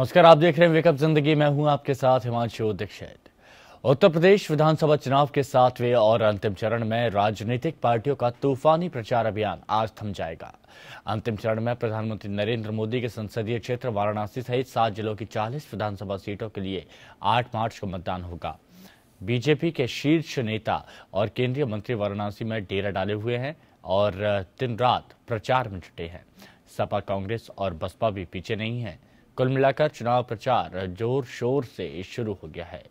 नमस्कार, आप देख रहे हैं वेकअप जिंदगी। मैं हूं आपके साथ हिमांशु दीक्षित। उत्तर प्रदेश विधानसभा चुनाव के 7वें और अंतिम चरण में राजनीतिक पार्टियों का तूफानी प्रचार अभियान आज थम जाएगा। अंतिम चरण में प्रधानमंत्री नरेंद्र मोदी के संसदीय क्षेत्र वाराणसी सहित 7 जिलों की 40 विधानसभा सीटों के लिए 8 मार्च को मतदान होगा। बीजेपी के शीर्ष नेता और केंद्रीय मंत्री वाराणसी में डेरा डाले हुए हैं और दिन रात प्रचार में जुटे हैं। सपा, कांग्रेस और बसपा भी पीछे नहीं है। कुल मिलाकर चुनाव प्रचार जोर शोर से शुरू हो गया है।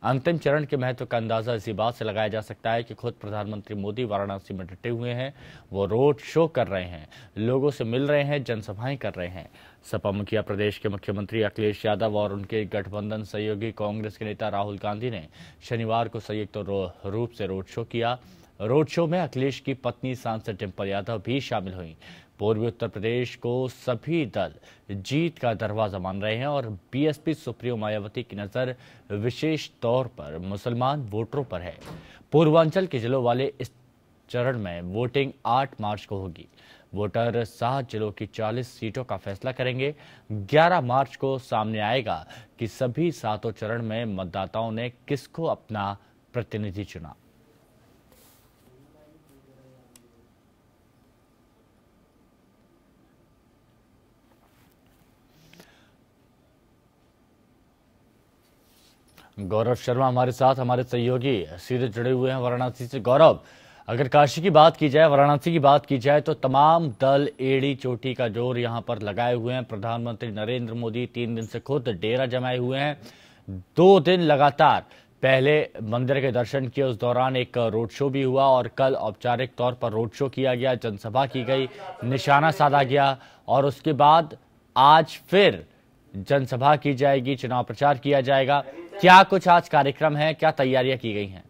अंतिम चरण के महत्व का अंदाजा इसी बात से लगाया जा सकता है कि खुद प्रधानमंत्री मोदी वाराणसी में डटे हुए हैं। वो रोड शो कर रहे हैं, लोगों से मिल रहे हैं, जनसभाएं कर रहे हैं। सपा मुखिया प्रदेश के मुख्यमंत्री अखिलेश यादव और उनके गठबंधन सहयोगी कांग्रेस के नेता राहुल गांधी ने शनिवार को संयुक्त रूप से रोड शो किया। रोड शो में अखिलेश की पत्नी सांसद डिंपल यादव भी शामिल हुई। पूर्वी उत्तर प्रदेश को सभी दल जीत का दरवाजा मान रहे हैं और बीएसपी सुप्रीमो मायावती की नजर विशेष तौर पर मुसलमान वोटरों पर है। पूर्वांचल के जिलों वाले इस चरण में वोटिंग 8 मार्च को होगी। वोटर 7 जिलों की 40 सीटों का फैसला करेंगे। 11 मार्च को सामने आएगा कि सभी 7 चरण में मतदाताओं ने किसको अपना प्रतिनिधि चुना। गौरव शर्मा हमारे साथ, हमारे सहयोगी सीधे जुड़े हुए हैं वाराणसी से। गौरव, अगर काशी की बात की जाए, वाराणसी की बात की जाए तो तमाम दल एड़ी चोटी का जोर यहां पर लगाए हुए हैं। प्रधानमंत्री नरेंद्र मोदी 3 दिन से खुद डेरा जमाए हुए हैं। 2 दिन लगातार पहले मंदिर के दर्शन किए, उस दौरान एक रोड शो भी हुआ और कल औपचारिक तौर पर रोड शो किया गया, जनसभा की गई, निशाना साधा गया और उसके बाद आज फिर जनसभा की जाएगी, चुनाव प्रचार किया जाएगा। क्या कुछ आज कार्यक्रम है, क्या तैयारियां की गई हैं?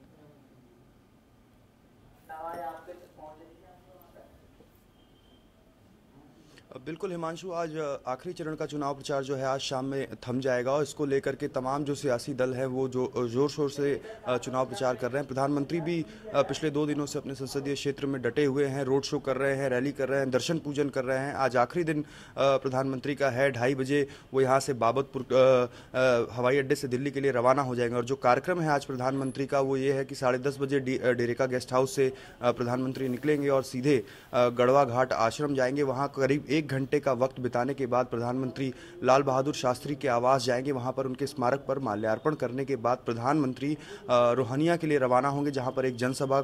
बिल्कुल हिमांशु, आज आखिरी चरण का चुनाव प्रचार जो है आज शाम में थम जाएगा और इसको लेकर के तमाम जो सियासी दल हैं वो जो जोर शोर से चुनाव प्रचार कर रहे हैं। प्रधानमंत्री भी पिछले 2 दिनों से अपने संसदीय क्षेत्र में डटे हुए हैं, रोड शो कर रहे हैं, रैली कर रहे हैं, दर्शन पूजन कर रहे हैं। आज आखिरी दिन प्रधानमंत्री का है। 2:30 बजे वो यहाँ से बाबतपुर हवाई अड्डे से दिल्ली के लिए रवाना हो जाएंगे और जो कार्यक्रम है आज प्रधानमंत्री का वो ये है कि 10:30 बजे डेरेका गेस्ट हाउस से प्रधानमंत्री निकलेंगे और सीधे गढ़वा घाट आश्रम जाएंगे। वहाँ करीब 1 घंटे का वक्त बिताने के बाद प्रधानमंत्री लाल बहादुर शास्त्री के आवास जाएंगे। वहां पर उनके स्मारक पर माल्यार्पण करने के बाद प्रधानमंत्री रोहनिया के लिए रवाना होंगे, जहां पर एक जनसभा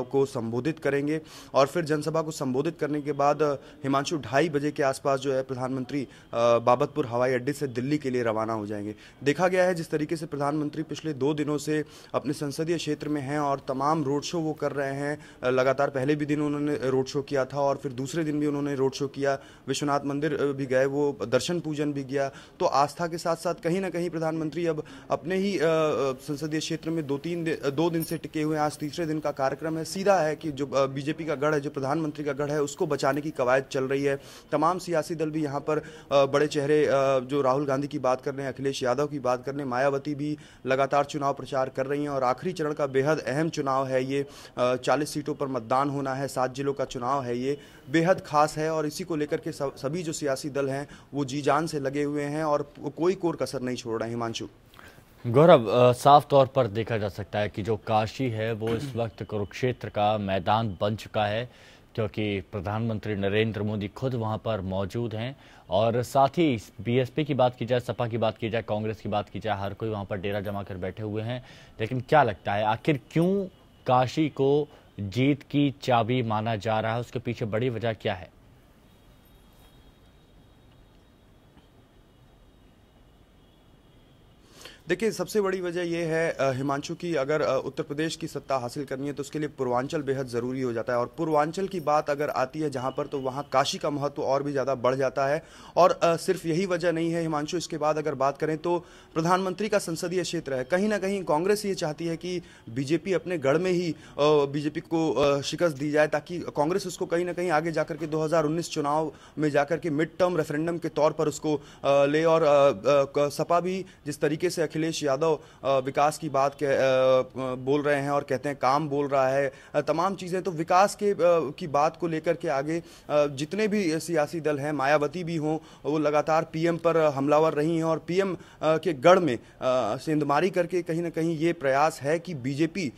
को संबोधित करेंगे और फिर जनसभा को संबोधित करने के बाद हिमांशु 2:30 बजे के आसपास जो है प्रधानमंत्री बाबतपुर हवाई अड्डे से दिल्ली के लिए रवाना हो जाएंगे। देखा गया है जिस तरीके से प्रधानमंत्री पिछले 2 दिनों से अपने संसदीय क्षेत्र में हैं और तमाम रोड शो वो कर रहे हैं लगातार। पहले भी दिन उन्होंने रोड शो किया था और फिर दूसरे दिन भी उन्होंने रोड शो किया, विश्वनाथ मंदिर भी गए, वो दर्शन पूजन भी किया। तो आस्था के साथ साथ कहीं ना कहीं प्रधानमंत्री अब अपने ही संसदीय क्षेत्र में 2 दिन से टिके हुए हैं। आज तीसरे दिन का कार्यक्रम है। सीधा है कि जो बीजेपी का गढ़ है, जो प्रधानमंत्री का गढ़ है, उसको बचाने की कवायद चल रही है। तमाम सियासी दल भी यहाँ पर बड़े चेहरे, जो राहुल गांधी की बात कर रहे हैं, अखिलेश यादव की बात कर रहे हैं, मायावती भी लगातार चुनाव प्रचार कर रही हैं और आखिरी चरण का बेहद अहम चुनाव है ये। 40 सीटों पर मतदान होना है, 7 जिलों का चुनाव है, ये बेहद खास है और इसी को लेकर के सभी जो सियासी दल हैं वो जी जान से लगे हुए हैं और कोई कोर कसर नहीं छोड़ रहे हैं। हिमांशु, गौरव, साफ तौर पर देखा जा सकता है कि जो काशी है वो इस वक्त कुरुक्षेत्र का मैदान बन चुका है, क्योंकि प्रधानमंत्री नरेंद्र मोदी खुद वहां पर मौजूद हैं और साथ ही बीएसपी की बात की जाए, सपा की बात की जाए, कांग्रेस की बात की जाए, हर कोई वहां पर डेरा जमा कर बैठे हुए हैं। लेकिन क्या लगता है, आखिर क्यों काशी को जीत की चाबी माना जा रहा है? उसके पीछे बड़ी वजह क्या है? देखिए, सबसे बड़ी वजह यह है हिमांशु की अगर उत्तर प्रदेश की सत्ता हासिल करनी है तो उसके लिए पूर्वांचल बेहद ज़रूरी हो जाता है और पूर्वांचल की बात अगर आती है जहां पर, तो वहां काशी का महत्व और भी ज़्यादा बढ़ जाता है। और सिर्फ यही वजह नहीं है हिमांशु, इसके बाद अगर बात करें तो प्रधानमंत्री का संसदीय क्षेत्र है। कहीं ना कहीं कांग्रेस ये चाहती है कि बीजेपी अपने गढ़ में ही बीजेपी को शिकस्त दी जाए, ताकि कांग्रेस उसको कहीं ना कहीं आगे जाकर के 2019 चुनाव में जाकर के मिड टर्म रेफरेंडम के तौर पर उसको ले। और सपा भी जिस तरीके से अखिलेश यादव विकास की बात बोल रहे हैं और कहते हैं काम बोल रहा है, तमाम चीज़ें। तो विकास की बात को लेकर के आगे जितने भी सियासी दल हैं, मायावती भी हों, वो लगातार पीएम पर हमलावर रही हैं और पीएम के गढ़ में सेंधमारी करके कहीं ना कहीं ये प्रयास है कि बीजेपी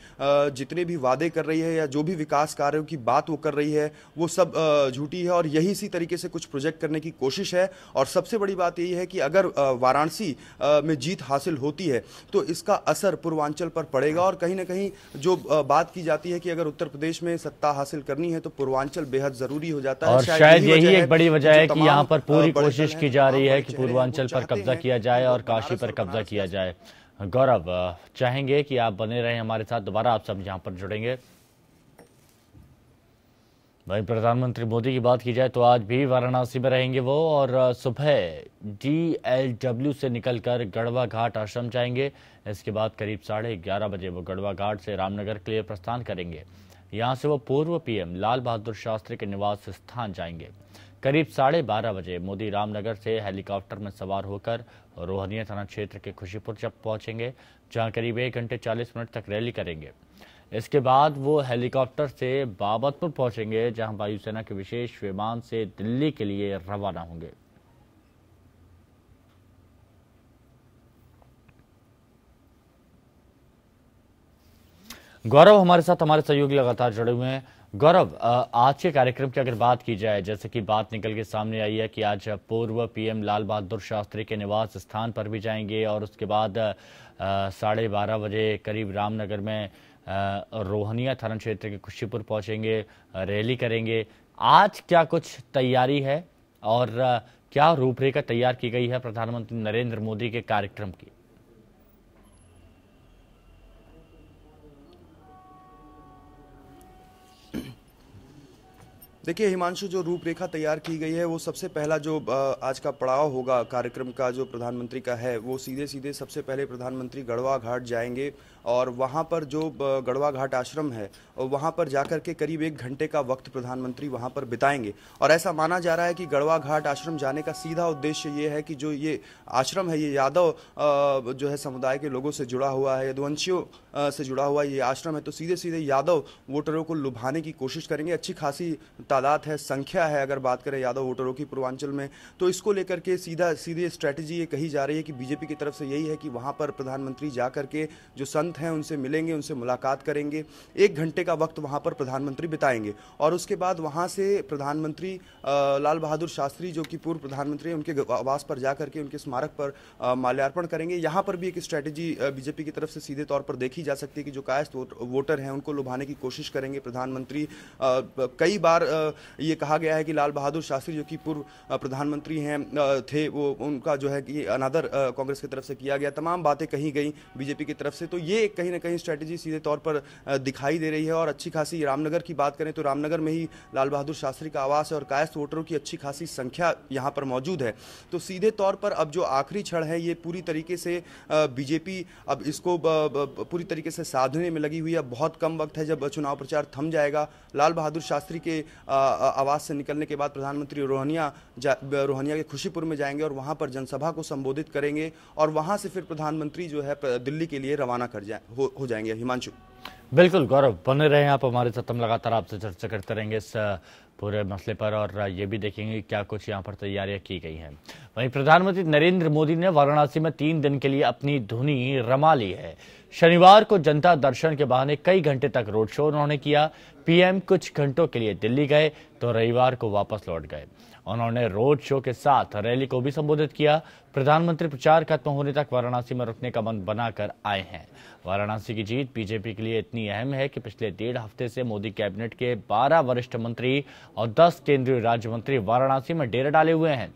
जितने भी वादे कर रही है या जो भी विकास कार्यों की बात वो कर रही है वो सब झूठी है और यही इसी तरीके से कुछ प्रोजेक्ट करने की कोशिश है। और सबसे बड़ी बात यही है कि अगर वाराणसी में जीत हासिल होती है तो इसका असर पूर्वांचल पर पड़ेगा और कहीं ना कहीं जो बात की जाती है कि अगर उत्तर प्रदेश में सत्ता हासिल करनी है तो पूर्वांचल बेहद जरूरी हो जाता है। और शायद यही एक बड़ी वजह है कि यहाँ पर पूरी कोशिश की जा रही है कि पूर्वांचल पर कब्जा किया जाए और काशी पर कब्जा किया जाए। गौरव, चाहेंगे कि आप बने रहें हमारे साथ, दोबारा आप सब यहाँ पर जुड़ेंगे। भाई, प्रधानमंत्री मोदी की बात की जाए तो आज भी वाराणसी में रहेंगे वो और सुबह DLW से निकलकर गढ़वा घाट आश्रम जाएंगे। इसके बाद करीब 11:30 बजे वो गढ़वा घाट से रामनगर के लिए प्रस्थान करेंगे। यहां से वो पूर्व पीएम लाल बहादुर शास्त्री के निवास स्थान जाएंगे। करीब 12:30 बजे मोदी रामनगर से हेलीकॉप्टर में सवार होकर रोहनिया थाना क्षेत्र के खुशीपुर पहुंचेंगे, जहां करीब 1 घंटे 40 मिनट तक रैली करेंगे। इसके बाद वो हेलीकॉप्टर से बाबतपुर पहुंचेंगे, जहां वायुसेना के विशेष विमान से दिल्ली के लिए रवाना होंगे। गौरव हमारे साथ, हमारे सहयोगी लगातार जुड़े हुए हैं। गौरव, आज के कार्यक्रम की अगर बात की जाए, जैसे कि बात निकल के सामने आई है कि आज पूर्व पीएम लाल बहादुर शास्त्री के निवास स्थान पर भी जाएंगे और उसके बाद 12:30 बजे करीब रामनगर में रोहनिया थाना क्षेत्र के खुशीपुर पहुंचेंगे, रैली करेंगे। आज क्या कुछ तैयारी है और क्या रूपरेखा तैयार की गई है प्रधानमंत्री नरेंद्र मोदी के कार्यक्रम की? देखिए हिमांशु, जो रूपरेखा तैयार की गई है वो सबसे पहला जो आज का पड़ाव होगा कार्यक्रम का जो प्रधानमंत्री का है, वो सीधे सीधे सबसे पहले प्रधानमंत्री गढ़वा घाट जाएंगे और वहाँ पर जो गढ़वा घाट आश्रम है वहाँ पर जाकर के करीब 1 घंटे का वक्त प्रधानमंत्री वहाँ पर बिताएंगे। और ऐसा माना जा रहा है कि गढ़वा घाट आश्रम जाने का सीधा उद्देश्य ये है कि जो ये आश्रम है, ये यादव जो है समुदाय के लोगों से जुड़ा हुआ है, यदुवंशियों से जुड़ा हुआ ये आश्रम है, तो सीधे सीधे यादव वोटरों को लुभाने की कोशिश करेंगे। अच्छी खासी तादाद है, संख्या है अगर बात करें यादव वोटरों की पूर्वांचल में, तो इसको लेकर के सीधी स्ट्रैटेजी ये कही जा रही है कि बीजेपी की तरफ से यही है कि वहां पर प्रधानमंत्री जाकर के जो संत हैं उनसे मिलेंगे, उनसे मुलाकात करेंगे, 1 घंटे का वक्त वहां पर प्रधानमंत्री बिताएंगे और उसके बाद वहां से प्रधानमंत्री लाल बहादुर शास्त्री जो कि पूर्व प्रधानमंत्री हैं, उनके आवास पर जाकर के उनके स्मारक पर माल्यार्पण करेंगे। यहाँ पर भी एक स्ट्रैटेजी बीजेपी की तरफ से सीधे तौर पर देखी जा सकती है कि जो कायस्थ वोटर हैं उनको लुभाने की कोशिश करेंगे प्रधानमंत्री। कई बार ये कहा गया है कि लाल बहादुर शास्त्री जो कि पूर्व प्रधानमंत्री हैं थे, वो उनका जो है कि अनादर कांग्रेस की तरफ से किया गया, तमाम बातें कही गई बीजेपी की तरफ से। तो ये कहीं ना कहीं स्ट्रैटेजी सीधे तौर पर दिखाई दे रही है। और अच्छी खासी रामनगर की बात करें तो रामनगर में ही लाल बहादुर शास्त्री का आवास है और कायस्थ वोटरों की अच्छी खासी संख्या यहाँ पर मौजूद है। तो सीधे तौर पर अब जो आखिरी क्षण है ये पूरी तरीके से बीजेपी अब इसको पूरी तरीके से साधने में लगी हुई है। बहुत कम वक्त है जब चुनाव प्रचार थम जाएगा। लाल बहादुर शास्त्री के आवास से निकलने के बाद प्रधानमंत्री रोहनिया के खुशीपुर में जाएंगे और वहां पर जनसभा को संबोधित करेंगे और वहां से फिर प्रधानमंत्री जो है दिल्ली के लिए रवाना हो जाएंगे। हिमांशु, बिल्कुल गौरव, बने रहे आप हमारे साथ, हम लगातार आपसे चर्चा करते रहेंगे इस पूरे मसले पर और ये भी देखेंगे क्या कुछ यहाँ पर तैयारियां की गई हैं। वहीं प्रधानमंत्री नरेंद्र मोदी ने वाराणसी में 3 दिन के लिए अपनी धुनी रमा ली है। शनिवार को जनता दर्शन के बहाने कई घंटे तक रोड शो उन्होंने किया। पीएम कुछ घंटों के लिए दिल्ली गए तो रविवार को वापस लौट गए। उन्होंने रोड शो के साथ रैली को भी संबोधित किया। प्रधानमंत्री प्रचार खत्म होने तक वाराणसी में रुकने का मन बनाकर आए हैं। वाराणसी की जीत बीजेपी के लिए इतनी अहम है कि पिछले 1.5 हफ्ते से मोदी कैबिनेट के 12 वरिष्ठ मंत्री और 10 केंद्रीय राज्य मंत्री वाराणसी में डेरे डाले हुए हैं।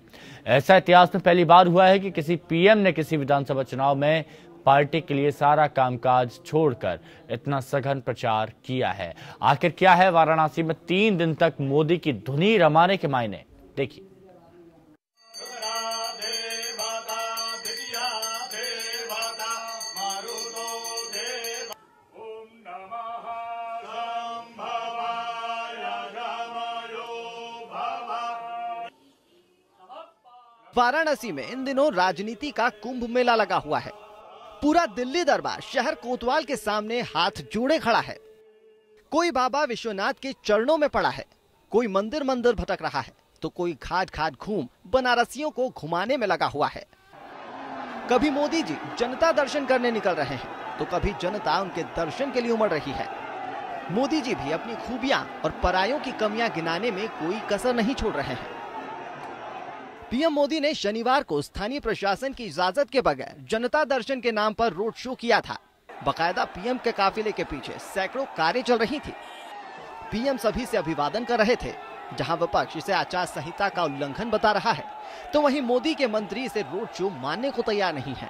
ऐसा इतिहास में पहली बार हुआ है कि किसी पीएम ने किसी विधानसभा चुनाव में पार्टी के लिए सारा कामकाज छोड़कर इतना सघन प्रचार किया है। आखिर क्या है वाराणसी में 3 दिन तक मोदी की धुनी रमाने के मायने, देखिए। वाराणसी में इन दिनों राजनीति का कुंभ मेला लगा हुआ है। पूरा दिल्ली दरबार शहर कोतवाल के सामने हाथ जोड़े खड़ा है। कोई बाबा विश्वनाथ के चरणों में पड़ा है, कोई मंदिर मंदिर भटक रहा है, तो कोई घाट घाट घूम बनारसियों को घुमाने में लगा हुआ है। कभी मोदी जी जनता दर्शन करने निकल रहे हैं, तो कभी जनता उनके दर्शन के लिए उमड़ रही है। मोदी जी भी अपनी खूबियां और परायों की कमियां गिनाने में कोई कसर नहीं छोड़ रहे हैं। पीएम मोदी ने शनिवार को स्थानीय प्रशासन की इजाजत के बगैर जनता दर्शन के नाम पर रोड शो किया था। बकायदा पीएम के काफिले के पीछे सैकड़ों कारें चल रही थी। पीएम सभी से अभिवादन कर रहे थे। जहां विपक्ष इसे आचार संहिता का उल्लंघन बता रहा है, तो वहीं मोदी के मंत्री इसे रोड शो मानने को तैयार नहीं है।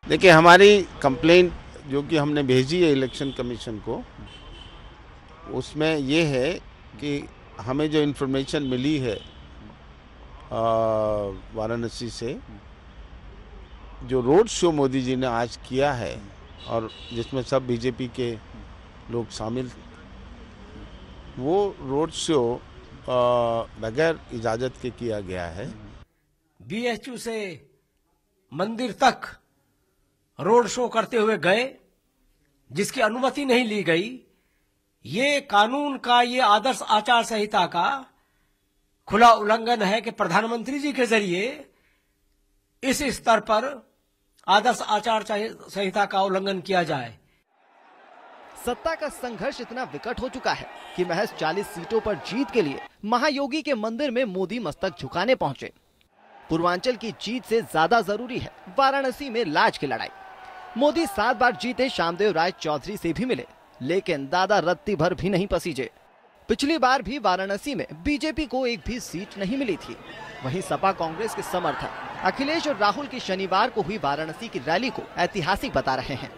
देखिए, हमारी कंप्लेंट जो कि हमने भेजी है इलेक्शन कमीशन को, उसमें ये है कि हमें जो इन्फॉर्मेशन मिली है वाराणसी से, जो रोड शो मोदी जी ने आज किया है और जिसमें सब बीजेपी के लोग शामिल, वो रोड शो बगैर इजाजत के किया गया है। बीएचयू से मंदिर तक रोड शो करते हुए गए, जिसकी अनुमति नहीं ली गई। ये कानून का, ये आदर्श आचार संहिता का खुला उल्लंघन है कि प्रधानमंत्री जी के जरिए इस स्तर पर आदर्श आचार संहिता का उल्लंघन किया जाए। सत्ता का संघर्ष इतना विकट हो चुका है कि महज 40 सीटों पर जीत के लिए महायोगी के मंदिर में मोदी मस्तक झुकाने पहुंचे। पूर्वांचल की जीत से ज्यादा जरूरी है वाराणसी में लाज की लड़ाई। मोदी 7 बार जीते श्यामदेव राय चौधरी से भी मिले, लेकिन दादा रत्ती भर भी नहीं पसीजे। पिछली बार भी वाराणसी में बीजेपी को एक भी सीट नहीं मिली थी। वहीं सपा कांग्रेस के समर्थक अखिलेश और राहुल की शनिवार को हुई वाराणसी की रैली को ऐतिहासिक बता रहे हैं।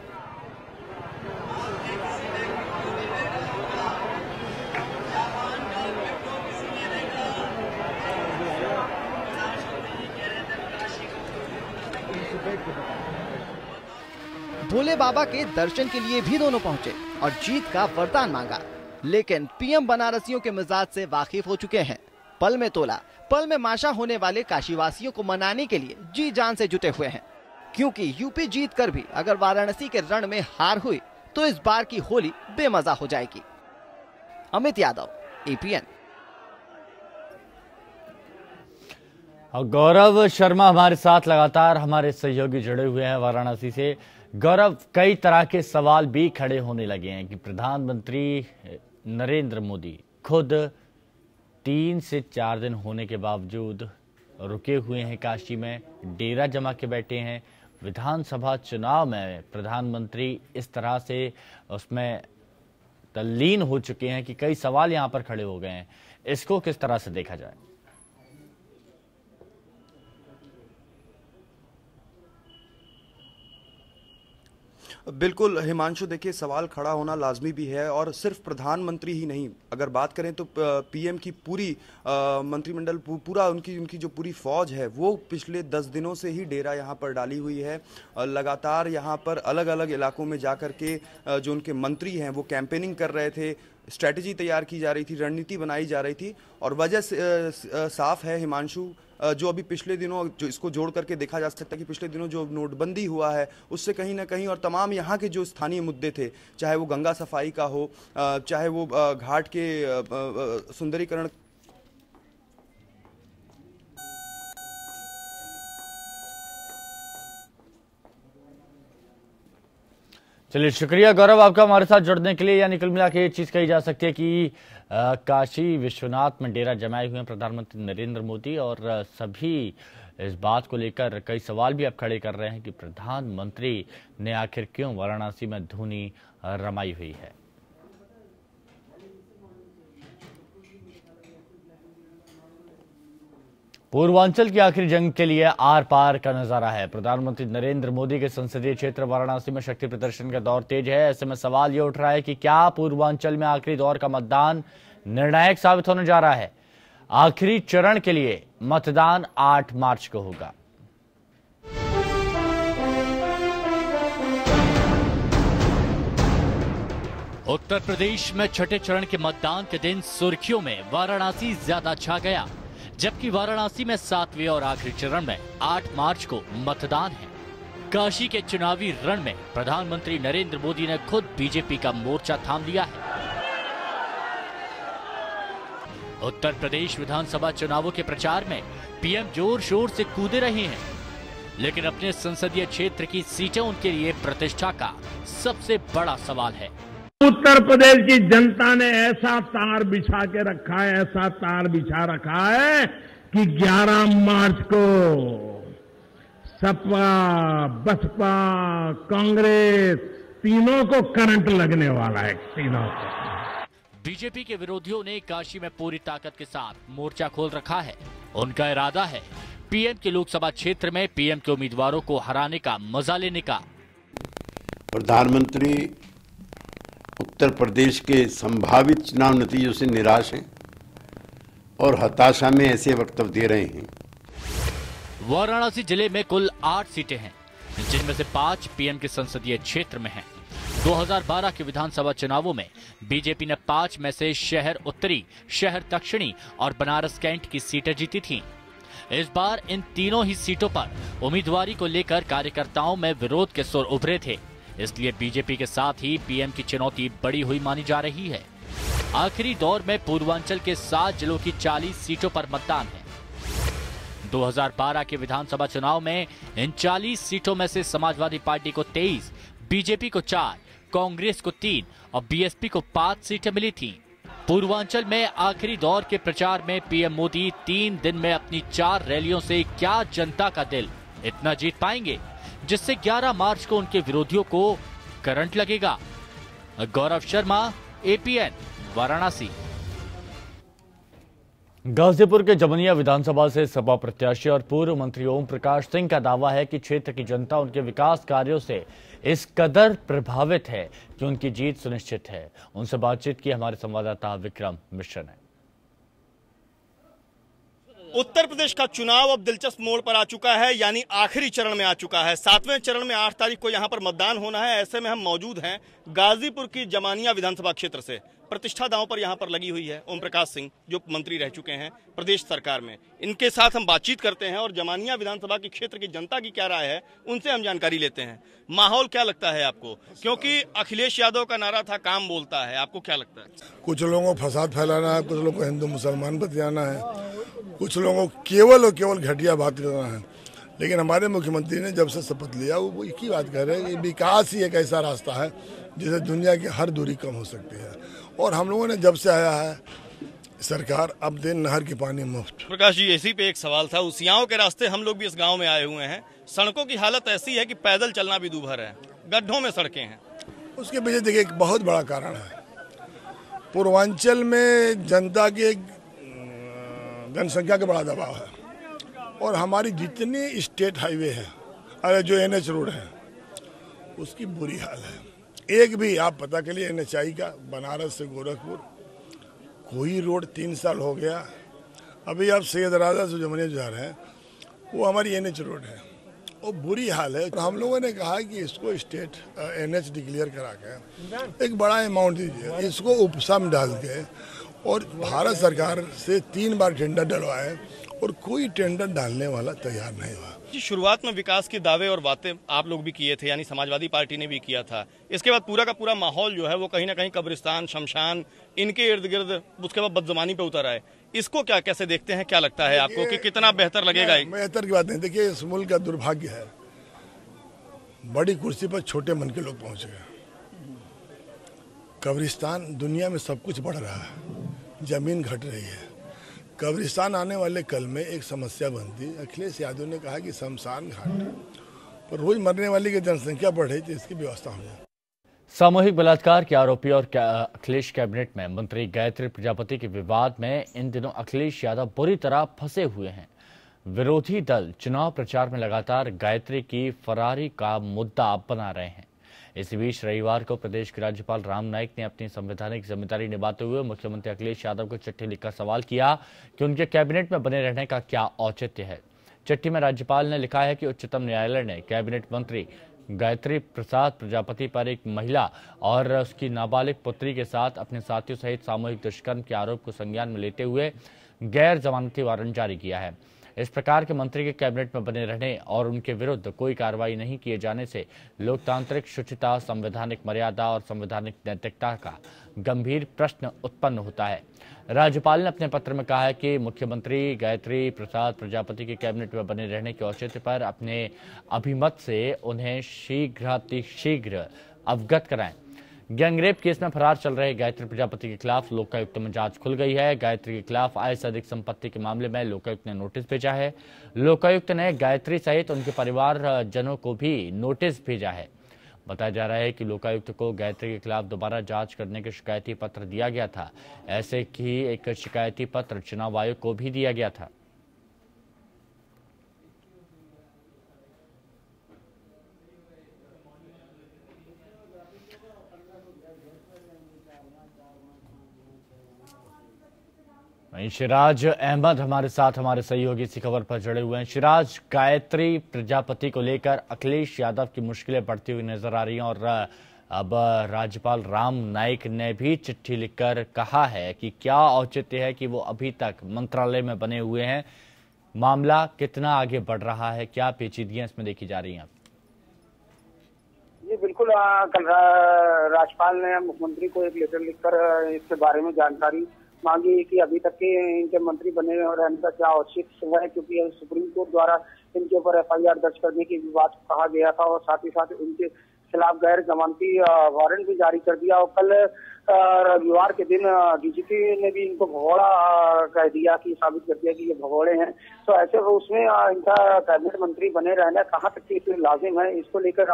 भोले बाबा के दर्शन के लिए भी दोनों पहुंचे और जीत का वरदान मांगा, लेकिन पीएम बनारसियों के मिजाज से वाकिफ हो चुके हैं। पल में तोला, पल में माशा होने वाले काशीवासियों को मनाने के लिए जी जान से जुटे हुए हैं, क्योंकि यूपी जीत कर भी अगर वाराणसी के रण में हार हुई तो इस बार की होली बेमजा हो जाएगी। अमित यादव, एपीएन। और गौरव शर्मा हमारे साथ लगातार हमारे सहयोगी जुड़े हुए हैं वाराणसी से। गौरव, कई तरह के सवाल भी खड़े होने लगे हैं कि प्रधानमंत्री नरेंद्र मोदी खुद 3 से 4 दिन होने के बावजूद रुके हुए हैं काशी में, डेरा जमा के बैठे हैं। विधानसभा चुनाव में प्रधानमंत्री इस तरह से उसमें तल्लीन हो चुके हैं कि कई सवाल यहां पर खड़े हो गए हैं। इसको किस तरह से देखा जाए? बिल्कुल हिमांशु, देखिए सवाल खड़ा होना लाजमी भी है, और सिर्फ प्रधानमंत्री ही नहीं, अगर बात करें तो पीएम की पूरी मंत्रिमंडल, पूरा उनकी जो पूरी फौज है वो पिछले 10 दिनों से ही डेरा यहाँ पर डाली हुई है। लगातार यहाँ पर अलग अलग इलाकों में जाकर के जो उनके मंत्री हैं वो कैंपेनिंग कर रहे थे, स्ट्रैटेजी तैयार की जा रही थी, रणनीति बनाई जा रही थी। और वजह साफ है हिमांशु, जो अभी पिछले दिनों, जो इसको जोड़ करके देखा जा सकता है कि पिछले दिनों जो नोटबंदी हुआ है उससे कहीं ना कहीं, और तमाम यहाँ के जो स्थानीय मुद्दे थे, चाहे वो गंगा सफाई का हो, चाहे वो घाट के सुंदरीकरण। चलिए, शुक्रिया गौरव आपका हमारे साथ जुड़ने के लिए। यानी कुल मिला के ये चीज कही जा सकती है कि काशी विश्वनाथ में डेरा जमाए हुए हैं प्रधानमंत्री नरेंद्र मोदी, और सभी इस बात को लेकर कई सवाल भी अब खड़े कर रहे हैं कि प्रधानमंत्री ने आखिर क्यों वाराणसी में धूनी रमाई हुई है। पूर्वांचल की आखिरी जंग के लिए आर पार का नजारा है। प्रधानमंत्री नरेंद्र मोदी के संसदीय क्षेत्र वाराणसी में शक्ति प्रदर्शन का दौर तेज है। ऐसे में सवाल ये उठ रहा है कि क्या पूर्वांचल में आखिरी दौर का मतदान निर्णायक साबित होने जा रहा है। आखिरी चरण के लिए मतदान 8 मार्च को होगा। उत्तर प्रदेश में छठे चरण के मतदान के दिन सुर्खियों में वाराणसी ज्यादा छा गया, जबकि वाराणसी में 7वें और आखिरी चरण में 8 मार्च को मतदान है। काशी के चुनावी रण में प्रधानमंत्री नरेंद्र मोदी ने खुद बीजेपी का मोर्चा थाम लिया है। उत्तर प्रदेश विधानसभा चुनावों के प्रचार में पीएम जोर शोर से कूदे रहे हैं, लेकिन अपने संसदीय क्षेत्र की सीटें उनके लिए प्रतिष्ठा का सबसे बड़ा सवाल है। उत्तर प्रदेश की जनता ने ऐसा तार बिछा के रखा है, ऐसा तार बिछा रखा है कि 11 मार्च को सपा, बसपा, कांग्रेस तीनों को करंट लगने वाला है, तीनों को। बीजेपी के विरोधियों ने काशी में पूरी ताकत के साथ मोर्चा खोल रखा है। उनका इरादा है पीएम के लोकसभा क्षेत्र में पीएम के उम्मीदवारों को हराने का मजा लेने का। प्रधानमंत्री उत्तर प्रदेश के संभावित चुनाव नतीजों से निराश हैं और हताशा में ऐसे वक्तव्य दे रहे हैं। वाराणसी जिले में कुल 8 सीटें हैं, जिनमें से 5 पीएम के संसदीय क्षेत्र में हैं। 2012 के विधानसभा चुनावों में बीजेपी ने 5 में से शहर उत्तरी, शहर दक्षिणी और बनारस कैंट की सीटें जीती थीं। इस बार इन तीनों ही सीटों पर उम्मीदवारी को लेकर कार्यकर्ताओं में विरोध के सुर उभरे थे, इसलिए बीजेपी के साथ ही पीएम की चुनौती बड़ी हुई मानी जा रही है। आखिरी दौर में पूर्वांचल के 7 जिलों की 40 सीटों पर मतदान है। 2012 के विधानसभा चुनाव में इन 40 सीटों में से समाजवादी पार्टी को 23, बीजेपी को 4, कांग्रेस को 3 और बीएसपी को 5 सीटें मिली थीं। पूर्वांचल में आखिरी दौर के प्रचार में पीएम मोदी 3 दिन में अपनी 4 रैलियों से क्या जनता का दिल इतना जीत पाएंगे, जिससे 11 मार्च को उनके विरोधियों को करंट लगेगा। गौरव शर्मा, एपीएन, वाराणसी। गाजीपुर के जमनिया विधानसभा से सपा प्रत्याशी और पूर्व मंत्री ओम प्रकाश सिंह का दावा है कि क्षेत्र की जनता उनके विकास कार्यों से इस कदर प्रभावित है कि उनकी जीत सुनिश्चित है। उनसे बातचीत की हमारे संवाददाता विक्रम मिश्र ने। उत्तर प्रदेश का चुनाव अब दिलचस्प मोड़ पर आ चुका है, यानी आखिरी चरण में आ चुका है। 7वें चरण में 8 तारीख को यहां पर मतदान होना है। ऐसे में हम मौजूद हैं गाजीपुर की जमानिया विधानसभा क्षेत्र से। प्रतिष्ठा दांव पर यहां पर लगी हुई है ओम प्रकाश सिंह, जो मंत्री रह चुके हैं प्रदेश सरकार में। इनके साथ हम बातचीत करते हैं और जमानिया विधानसभा की क्षेत्र की जनता की क्या राय है उनसे हम जानकारी लेते हैं। माहौल क्या लगता है आपको, क्योंकि अखिलेश यादव का नारा था काम बोलता है, आपको क्या लगता है? कुछ लोगों को फसाद फैलाना है, कुछ लोगों को हिंदू मुसलमान बतियाना है, कुछ लोगों को केवल और केवल घटिया बात करना है। लेकिन हमारे मुख्यमंत्री ने जब से शपथ लिया वो एक ही बात कह रहे हैं कि विकास ही एक ऐसा रास्ता है जिससे दुनिया की हर दूरी कम हो सकती है। और हम लोगों ने जब से आया है सरकार, अब दिन नहर की पानी मुफ्त। प्रकाश जी, इसी पे एक सवाल था। उसियाओं के रास्ते हम लोग भी इस गांव में आए हुए हैं। सड़कों की हालत ऐसी है कि पैदल चलना भी दूभर है, गड्ढों में सड़कें हैं। उसके पीछे देखिए एक बहुत बड़ा कारण है। पूर्वांचल में जनता की जनसंख्या का बड़ा दबाव है और हमारी जितनी स्टेट हाईवे है, अरे जो NH रोड है, उसकी बुरी हाल है। एक भी आप पता के लिए NHI का बनारस से गोरखपुर कोई रोड 3 साल हो गया। अभी आप सैयद राजा से जमनिया जा रहे हैं, वो हमारी NH रोड है, वो बुरी हाल है। तो हम लोगों ने कहा कि इसको स्टेट NH डिक्लेयर करा के एक बड़ा अमाउंट दीजिए, इसको उपसा में डाल के, और भारत सरकार से 3 बार टेंडर डलवाए और कोई टेंडर डालने वाला तैयार नहीं हुआ। जी, शुरुआत में विकास के दावे और बातें आप लोग भी किए थे, यानी समाजवादी पार्टी ने भी किया था। इसके बाद पूरा का पूरा माहौल जो है वो कहीं ना कहीं कब्रिस्तान, शमशान, इनके इर्द गिर्द उसके बाद बदजुबानी पे उतर आए। इसको क्या कैसे देखते हैं, क्या लगता है आपको कि कितना बेहतर लगेगा? बेहतर की बात नहीं, देखिए इस मुल्क का दुर्भाग्य है, बड़ी कुर्सी पर छोटे मन के लोग पहुंच गए। कब्रिस्तान, दुनिया में सब कुछ बढ़ रहा है, जमीन घट रही है, कब्रिस्तान आने वाले कल में एक समस्या बनती। अखिलेश यादव ने कहा कि शमशान घाट पर रोज मरने वाली की जनसंख्या बढ़े तो इसकी व्यवस्था हो जाए। सामूहिक बलात्कार के आरोपी और अखिलेश कैबिनेट में मंत्री गायत्री प्रजापति के विवाद में इन दिनों अखिलेश यादव बुरी तरह फंसे हुए हैं। विरोधी दल चुनाव प्रचार में लगातार गायत्री की फरारी का मुद्दा बना रहे हैं। इस बीच रविवार को प्रदेश के राज्यपाल राम नाईक ने अपनी संवैधानिक जिम्मेदारी निभाते हुए मुख्यमंत्री अखिलेश यादव को चिट्ठी लिखकर सवाल किया कि उनके कैबिनेट में बने रहने का क्या औचित्य है। चिट्ठी में राज्यपाल ने लिखा है कि उच्चतम न्यायालय ने कैबिनेट मंत्री गायत्री प्रसाद प्रजापति पर एक महिला और उसकी नाबालिग पुत्री के साथ अपने साथियों सहित सामूहिक दुष्कर्म के आरोप को संज्ञान में लेते हुए गैर जमानती वारंट जारी किया है। इस प्रकार के मंत्री के कैबिनेट में बने रहने और उनके विरुद्ध कोई कार्रवाई नहीं किए जाने से लोकतांत्रिक शुचिता, संवैधानिक मर्यादा और संवैधानिक नैतिकता का गंभीर प्रश्न उत्पन्न होता है। राज्यपाल ने अपने पत्र में कहा है कि मुख्यमंत्री गायत्री प्रसाद प्रजापति के कैबिनेट में बने रहने के औचित्य पर अपने अभिमत से उन्हें शीघ्र अवगत कराएं। गैंगरेप केस में फरार चल रहे गायत्री प्रजापति के खिलाफ लोकायुक्त में जांच खुल गई है। गायत्री के खिलाफ आय से अधिक संपत्ति के मामले में लोकायुक्त ने नोटिस भेजा है। लोकायुक्त ने गायत्री सहित उनके परिवारजनों को भी नोटिस भेजा है। बताया जा रहा है कि लोकायुक्त को गायत्री के खिलाफ दोबारा जांच करने के शिकायती पत्र दिया गया था। ऐसे ही एक शिकायती पत्र चुनाव आयोग को भी दिया गया था। वहीं शिराज अहमद हमारे साथ हमारे सहयोगी इसी खबर पर जुड़े हुए हैं। शिराज, गायत्री प्रजापति को लेकर अखिलेश यादव की मुश्किलें बढ़ती हुई नजर आ रही हैं और अब राज्यपाल राम नाईक ने भी चिट्ठी लिखकर कहा है कि क्या औचित्य है कि वो अभी तक मंत्रालय में बने हुए हैं। मामला कितना आगे बढ़ रहा है, क्या पेचीदगियां इसमें देखी जा रही हैं? जी बिल्कुल, कल राज्यपाल ने मुख्यमंत्री को एक लेटर लिखकर इसके बारे में जानकारी मांगी कि अभी तक के इनके मंत्री बने रहने का क्या औचित्य है, क्योंकि सुप्रीम कोर्ट द्वारा इनके ऊपर एफआईआर दर्ज करने की बात कहा गया था और साथ ही साथ इनके खिलाफ गैर जमानती वारंट भी जारी कर दिया। और कल रविवार के दिन डीजीपी ने भी इनको भगोड़ा कह दिया कि साबित कर दिया कि ये भगोड़े हैं। तो ऐसे उसमें इनका कैबिनेट मंत्री बने रहना कहाँ तक के लाजिम है, इसको लेकर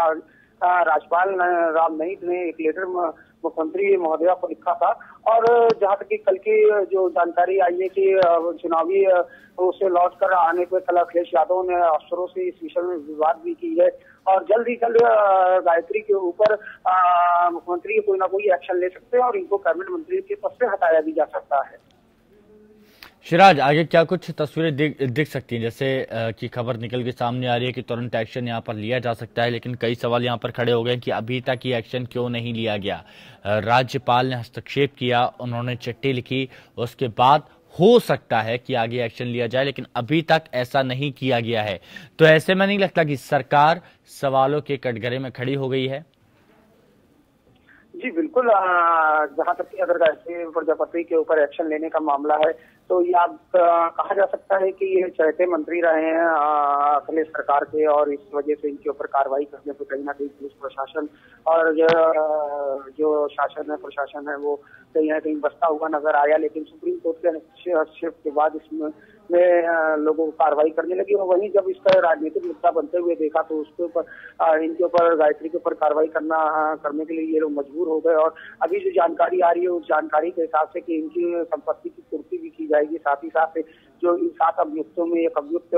राज्यपाल राम नाईक ने एक लेटर मुख्यमंत्री महोदया को लिखा था। और जहां तक कि कल की जो जानकारी आई है कि चुनावी से लौट कर आने पर कल अखिलेश यादव ने अफसरों से इस विषय में विवाद भी की है और जल्द ही जल्द गायत्री के ऊपर मुख्यमंत्री कोई ना कोई एक्शन ले सकते हैं और इनको कैबिनेट मंत्री के पद से हटाया भी जा सकता है। शिराज, आगे क्या कुछ तस्वीरें दिख सकती हैं? जैसे कि खबर निकल के सामने आ रही है कि तुरंत एक्शन यहां पर लिया जा सकता है, लेकिन कई सवाल यहां पर खड़े हो गए कि अभी तक ये एक्शन क्यों नहीं लिया गया। राज्यपाल ने हस्तक्षेप किया, उन्होंने चिट्ठी लिखी, उसके बाद हो सकता है कि आगे एक्शन लिया जाए, लेकिन अभी तक ऐसा नहीं किया गया है। तो ऐसे में नहीं लगता कि सरकार सवालों के कटघरे में खड़ी हो गई है? जी बिल्कुल, जहां तक कि अगर गायत्री प्रजापति के ऊपर एक्शन लेने का मामला है तो ये आप कहा जा सकता है कि ये चहेते मंत्री रहे हैं अखिलेश सरकार के और इस वजह से इनके ऊपर कार्रवाई करने पर कहीं ना कहीं पुलिस प्रशासन और जो शासन है प्रशासन है वो कहीं ना कहीं बसता हुआ नजर आया। लेकिन सुप्रीम कोर्ट के हस्तक्षेप के बाद इसमें लोगों को कार्रवाई करने लगी और वहीं जब इसका राजनीतिक मुद्दा बनते हुए देखा तो उसके ऊपर इनके ऊपर गायत्री के ऊपर कार्रवाई करने के लिए ये लोग मजबूर हो गए। और अभी जो जानकारी आ रही है उस जानकारी के हिसाब से कि इनकी संपत्ति की पूर्ति भी की जाएगी। साथ ही साथ जो इन 7 अभियुक्तों में एक अभियुक्त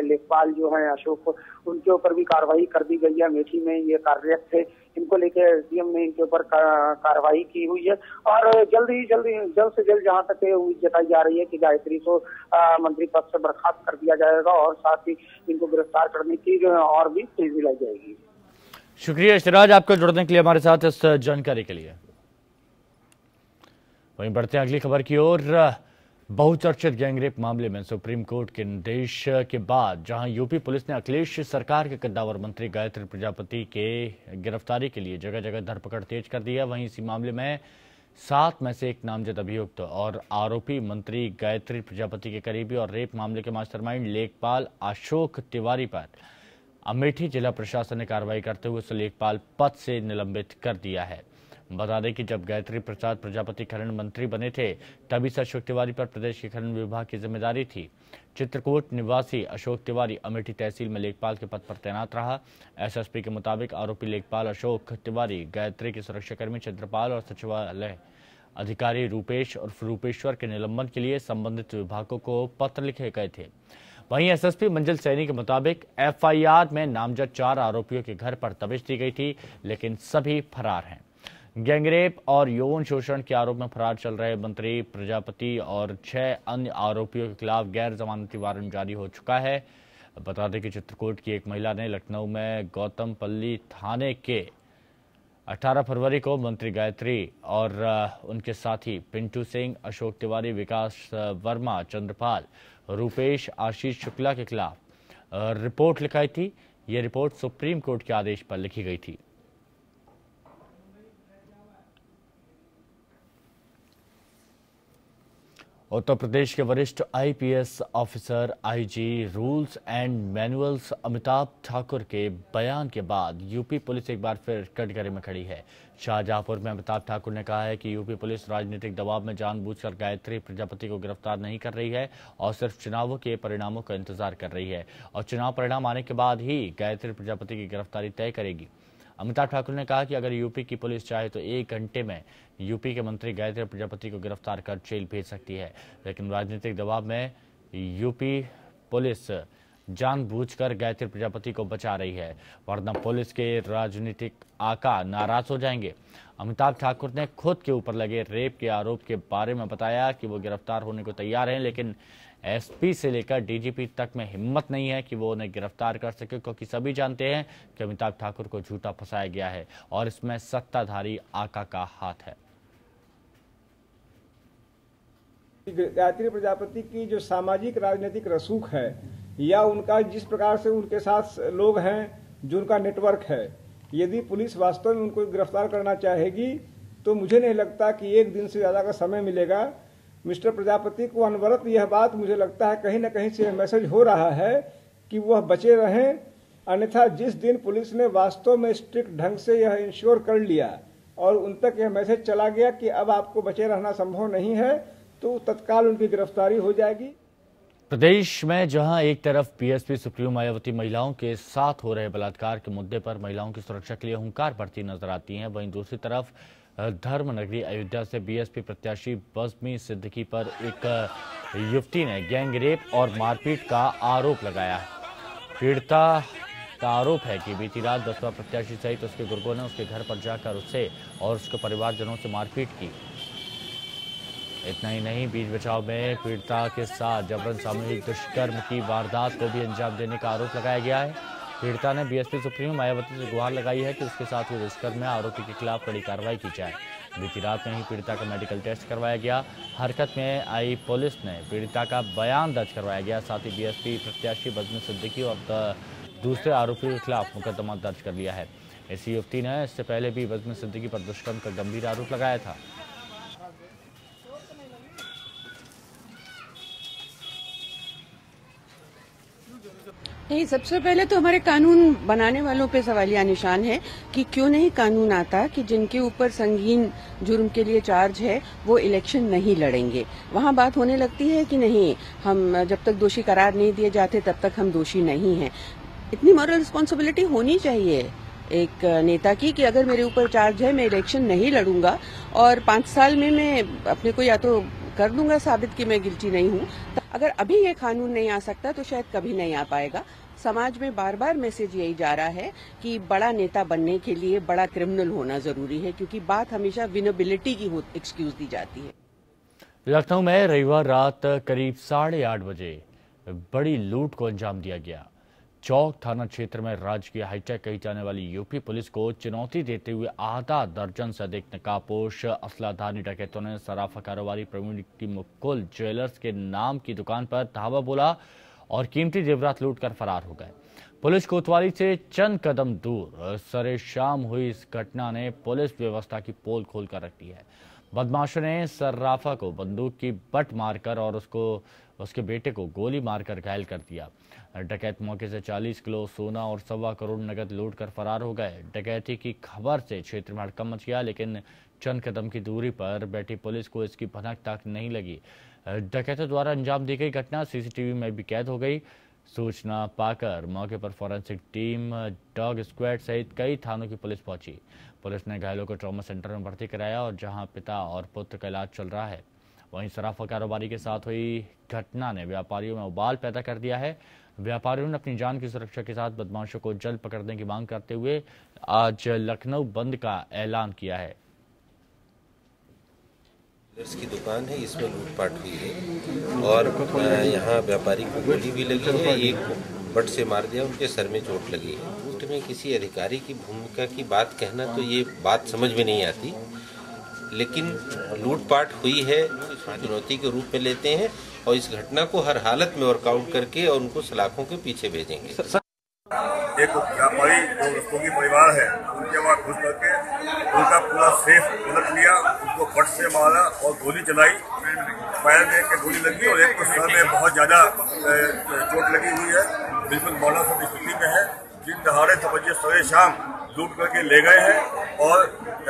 लेखपाल जो है अशोक, उनके ऊपर भी कार्रवाई कर दी गई है। अमेठी में ये कार्यरत थे, इनको लेकर एसडीएम ने इनके ऊपर कार्रवाई की हुई है और जल्द से जल्द जहां तक उम्मीद जताई जा रही है कि गायत्री को मंत्री पद से बर्खास्त कर दिया जाएगा और साथ ही इनको गिरफ्तार करने की और भी तेजी लाई जाएगी। शुक्रिया शिराज, आपको जुड़ने के लिए, हमारे साथ इस जानकारी के लिए। वहीं बढ़ते हैं अगली खबर की ओर। बहुचर्चित गैंगरेप मामले में सुप्रीम कोर्ट के निर्देश के बाद जहां यूपी पुलिस ने अखिलेश सरकार के कद्दावर मंत्री गायत्री प्रजापति के गिरफ्तारी के लिए जगह जगह धरपकड़ तेज कर दी है, वहीं इसी मामले में 7 में से एक नामजद अभियुक्त और आरोपी मंत्री गायत्री प्रजापति के करीबी और रेप मामले के मास्टरमाइंड लेखपाल अशोक तिवारी पर अमेठी जिला प्रशासन ने कार्रवाई करते हुए उसे लेखपाल पद से निलंबित कर दिया है। बता दें कि जब गायत्री प्रसाद प्रजापति खनन मंत्री बने थे तभी से अशोक तिवारी पर प्रदेश के खनन विभाग की जिम्मेदारी थी। चित्रकूट निवासी अशोक तिवारी अमेठी तहसील में लेखपाल के पद पर तैनात रहा। एसएसपी के मुताबिक आरोपी लेखपाल अशोक तिवारी गायत्री के सुरक्षाकर्मी चित्रपाल और सचिवालय अधिकारी रूपेश और रूपेश्वर के निलंबन के लिए संबंधित विभागों को पत्र लिखे गए थे। वहीं एसएसपी मंजिल सैनी के मुताबिक एफआईआर में नामजद 4 आरोपियों के घर पर दबिश दी गई थी, लेकिन सभी फरार हैं। गैंगरेप और यौन शोषण के आरोप में फरार चल रहे मंत्री प्रजापति और 6 अन्य आरोपियों के खिलाफ गैर जमानती वारंट जारी हो चुका है। बता दें कि चित्रकूट की एक महिला ने लखनऊ में गौतमपल्ली थाने के 18 फरवरी को मंत्री गायत्री और उनके साथी पिंटू सिंह, अशोक तिवारी, विकास वर्मा, चंद्रपाल, रूपेश आशीष शुक्ला के खिलाफ रिपोर्ट लिखाई थी। ये रिपोर्ट सुप्रीम कोर्ट के आदेश पर लिखी गई थी। उत्तर प्रदेश के वरिष्ठ IPS officer IG rules and manuals Amitabh Thakur के बयान के बाद यूपी पुलिस एक बार फिर कटघरे में खड़ी है। शाहजहांपुर में अमिताभ ठाकुर ने कहा है कि यूपी पुलिस राजनीतिक दबाव में जानबूझकर गायत्री प्रजापति को गिरफ्तार नहीं कर रही है और सिर्फ चुनावों के परिणामों का इंतजार कर रही है और चुनाव परिणाम आने के बाद ही गायत्री प्रजापति की गिरफ्तारी तय करेगी। अमिताभ ठाकुर ने कहा कि अगर यूपी की पुलिस चाहे तो 1 घंटे में यूपी के मंत्री गायत्री प्रजापति को गिरफ्तार कर जेल भेज सकती है, लेकिन राजनीतिक दबाव में यूपी पुलिस जानबूझकर गायत्री प्रजापति को बचा रही है, वरना पुलिस के राजनीतिक आका नाराज हो जाएंगे। अमिताभ ठाकुर ने खुद के ऊपर लगे रेप के आरोप के बारे में बताया कि वो गिरफ्तार होने को तैयार हैं, लेकिन एसपी से लेकर डीजीपी तक में हिम्मत नहीं है कि वो उन्हें गिरफ्तार कर सके, क्योंकि सभी जानते हैं कि अमिताभ ठाकुर को झूठा फंसाया गया है और इसमें सत्ताधारी आका का हाथ है। गायत्री प्रजापति की जो सामाजिक राजनीतिक रसूख है या उनका जिस प्रकार से उनके साथ लोग हैं, जो उनका नेटवर्क है, यदि पुलिस वास्तव में उनको गिरफ्तार करना चाहेगी तो मुझे नहीं लगता कि 1 दिन से ज्यादा का समय मिलेगा। मिस्टर प्रजापति को अनवरत यह बात मुझे लगता है कहीं न कहीं से मैसेज हो रहा है कि वह बचे रहें, अन्यथा जिस दिन पुलिस ने वास्तव में स्ट्रिक्ट ढंग से यह इंश्योर कर लिया और उन तक यह मैसेज चला गया कि अब आपको बचे रहना संभव नहीं है, तो तत्काल उनकी गिरफ्तारी हो जाएगी। प्रदेश में जहां एक तरफ बीएसपी सुप्रीमो मायावती महिलाओं के साथ हो रहे बलात्कार के मुद्दे पर महिलाओं की सुरक्षा के लिए हुंकार भरती नजर आती हैं, वहीं दूसरी तरफ धर्म नगरी अयोध्या से बीएसपी प्रत्याशी बज़मी सिद्दीकी पर एक युवती ने गैंग रेप और मारपीट का आरोप लगाया है। पीड़िता का आरोप है कि बीती रात बसपा प्रत्याशी सहित उसके गुर्गों ने उसके घर पर जाकर उससे और उसके परिवारजनों से मारपीट की। इतना ही नहीं, बीच बचाव में पीड़िता के साथ जबरन सामूहिक दुष्कर्म की वारदात को भी अंजाम देने का आरोप लगाया गया है। पीड़िता ने बीएसपी सुप्रीमो मायावती से गुहार लगाई है कि उसके साथ हुए दुष्कर्म में आरोपी के खिलाफ कड़ी कार्रवाई की जाए। बीती रात में ही पीड़िता का मेडिकल टेस्ट करवाया गया। हरकत में आई पुलिस ने पीड़िता का बयान दर्ज करवाया गया। साथ ही बीएसपी प्रत्याशी बज़मी सिद्दीकी और दूसरे आरोपियों के खिलाफ मुकदमा दर्ज कर लिया है। इसी युवती ने इससे पहले भी बज़मी सिद्दीकी पर दुष्कर्म का गंभीर आरोप लगाया था। नहीं, सबसे पहले तो हमारे कानून बनाने वालों पे सवालिया निशान है कि क्यों नहीं कानून आता कि जिनके ऊपर संगीन जुर्म के लिए चार्ज है वो इलेक्शन नहीं लड़ेंगे। वहाँ बात होने लगती है कि नहीं, हम जब तक दोषी करार नहीं दिए जाते तब तक हम दोषी नहीं हैं। इतनी मॉरल रिस्पॉन्सिबिलिटी होनी चाहिए एक नेता की कि अगर मेरे ऊपर चार्ज है, मैं इलेक्शन नहीं लड़ूंगा और 5 साल में मैं अपने को या तो कर दूंगा साबित कि मैं गिल्टी नहीं हूँ। अगर अभी ये कानून नहीं आ सकता तो शायद कभी नहीं आ पाएगा। समाज में बार बार मैसेज यही जा रहा है कि बड़ा नेता बनने के लिए बड़ा क्रिमिनल होना जरूरी है, क्योंकि बात हमेशा विनेबिलिटी की एक्सक्यूज दी जाती है। लखनऊ में रविवार रात करीब 8:30 बजे बड़ी लूट को अंजाम दिया गया। चौक थाना क्षेत्र में राज्य की हाईटेक कही जाने वाली यूपी पुलिस को चुनौती देते हुए आधा दर्जन से अधिक नकाबपोश असलाधारी डकैतों ने सराफा कारोबारी प्रवीण की मुकुल ज्वेलर्स के नाम की दुकान पर धावा बोला और कीमती जेवरात लूटकर फरार हो गए। पुलिस कोतवाली से चंद कदम दूर सरे शाम हुई इस घटना ने पुलिस व्यवस्था की पोल खोलकर रख दी है। बदमाशों ने सर्राफा को बंदूक की बट मारकर और उसके बेटे को गोली मारकर घायल कर दिया। डकैत मौके से 40 किलो सोना और 1.25 करोड़ नकद लूट कर फरार हो गए। डकैती की खबर से क्षेत्र में हड़कंप मच गया, लेकिन चंद कदम की दूरी पर बैठी पुलिस को इसकी भनक तक नहीं लगी। डकैतों द्वारा अंजाम दी गई घटना सीसीटीवी में भी कैद हो गई। सूचना पाकर मौके पर फॉरेंसिक टीम, डॉग स्क्वाड सहित कई थानों की पुलिस पहुंची। पुलिस ने घायलों को ट्रॉमा सेंटर में भर्ती कराया और जहां पिता और पुत्र का इलाज चल रहा है। वहीं सराफा कारोबारी के साथ हुई घटना ने व्यापारियों में उबाल पैदा कर दिया है। व्यापारियों ने अपनी जान की सुरक्षा के साथ बदमाशों को जल्द पकड़ने की मांग करते हुए आज लखनऊ बंद का ऐलान किया है। की दुकान है, इसमें लूटपाट हुई है और यहाँ व्यापारी को गोली भी लगी है, एक बट से मार दिया, उनके सर में चोट लगी है। उसमें किसी अधिकारी की भूमिका की बात कहना तो ये बात समझ में नहीं आती, लेकिन लूटपाट हुई है चुनौती के रूप में लेते हैं और इस घटना को हर हालत में वर्कआउट करके और उनको सलाखों के पीछे भेजेंगे। एक व्यापारी जो रस्तोगी परिवार है उनके वहाँ घुस करके उनका पूरा सेफ उलट लिया, उनको फट से मारा और गोली चलाई। पैर में एक गोली लगी और एक को सर में बहुत ज्यादा चोट लगी हुई है, बिल्कुल मौलाना स्थिति में है। जिन दहाड़े समझिए सवेरे शाम लूट करके ले गए हैं और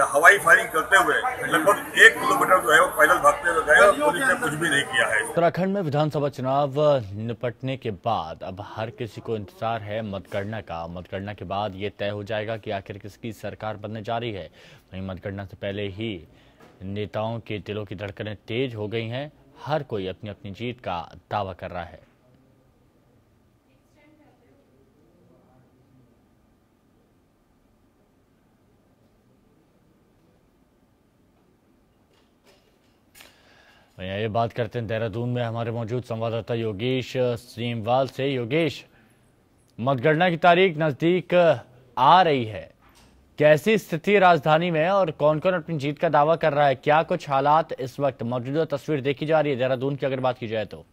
हवाई फायरिंग करते हुए लगभग 1 किलोमीटर जो है वो पैदल भागते हुए गए और पुलिस ने कुछ भी नहीं किया है। उत्तराखंड में विधानसभा चुनाव निपटने के बाद अब हर किसी को इंतजार है मतगणना का। मतगणना के बाद ये तय हो जाएगा कि आखिर किसकी सरकार बनने जा रही है। वहीं मतगणना से पहले ही नेताओं के दिलों की धड़कनें तेज हो गई हैं। हर कोई अपनी अपनी जीत का दावा कर रहा है। ये बात करते हैं देहरादून में हमारे मौजूद संवाददाता योगेश सीमवाल से। योगेश, मतगणना की तारीख नजदीक आ रही है, कैसी स्थिति राजधानी में और कौन कौन अपनी जीत का दावा कर रहा है? क्या कुछ हालात इस वक्त मौजूदा तस्वीर देखी जा रही है देहरादून की अगर बात की जाए तो?